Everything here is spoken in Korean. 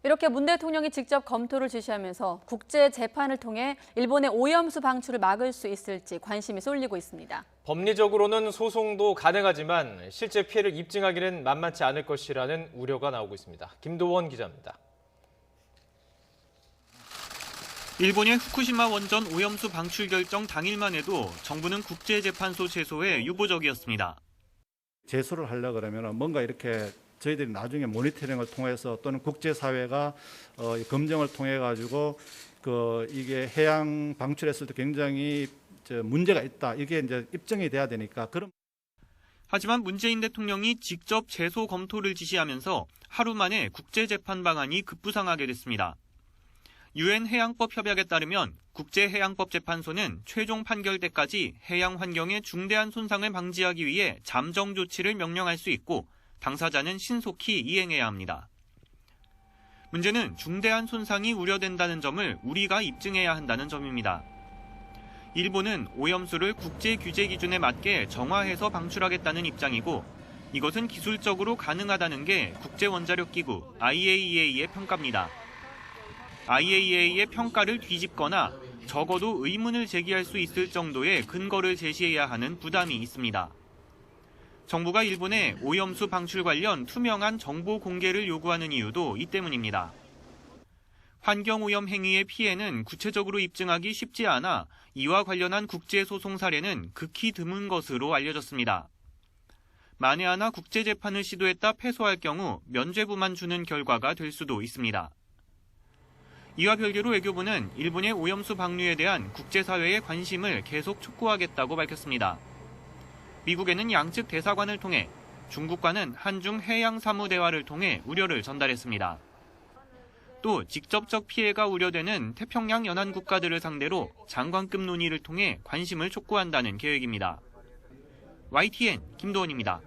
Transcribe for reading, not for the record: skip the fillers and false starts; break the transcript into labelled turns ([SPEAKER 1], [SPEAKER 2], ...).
[SPEAKER 1] 이렇게 문 대통령이 직접 검토를 지시하면서 국제 재판을 통해 일본의 오염수 방출을 막을 수 있을지 관심이 쏠리고 있습니다.
[SPEAKER 2] 법리적으로는 소송도 가능하지만 실제 피해를 입증하기는 만만치 않을 것이라는 우려가 나오고 있습니다. 김도원 기자입니다.
[SPEAKER 3] 일본의 후쿠시마 원전 오염수 방출 결정 당일만 해도 정부는 국제재판소 제소에 유보적이었습니다.
[SPEAKER 4] 제소를 하려고 그러면 뭔가 이렇게 저희들이 나중에 모니터링을 통해서 또는 국제사회가 검증을 통해 가지고 이게 해양 방출했을 때 굉장히 문제가 있다. 이게 이제 입증이 돼야 되니까
[SPEAKER 3] 하지만 문재인 대통령이 직접 제소 검토를 지시하면서 하루 만에 국제재판 방안이 급부상하게 됐습니다. 유엔 해양법 협약에 따르면 국제해양법재판소는 최종 판결 때까지 해양 환경에 중대한 손상을 방지하기 위해 잠정 조치를 명령할 수 있고 당사자는 신속히 이행해야 합니다. 문제는 중대한 손상이 우려된다는 점을 우리가 입증해야 한다는 점입니다. 일본은 오염수를 국제 규제 기준에 맞게 정화해서 방출하겠다는 입장이고 이것은 기술적으로 가능하다는 게 국제원자력기구 IAEA의 평가입니다. IAEA의 평가를 뒤집거나 적어도 의문을 제기할 수 있을 정도의 근거를 제시해야 하는 부담이 있습니다. 정부가 일본에 오염수 방출 관련 투명한 정보 공개를 요구하는 이유도 이 때문입니다. 환경오염 행위의 피해는 구체적으로 입증하기 쉽지 않아 이와 관련한 국제소송 사례는 극히 드문 것으로 알려졌습니다. 만에 하나 국제재판을 시도했다 패소할 경우 면죄부만 주는 결과가 될 수도 있습니다. 이와 별개로 외교부는 일본의 오염수 방류에 대한 국제사회의 관심을 계속 촉구하겠다고 밝혔습니다. 미국에는 양측 대사관을 통해 중국과는 한중 해양사무대화를 통해 우려를 전달했습니다. 또 직접적 피해가 우려되는 태평양 연안 국가들을 상대로 장관급 논의를 통해 관심을 촉구한다는 계획입니다. YTN 김도원입니다.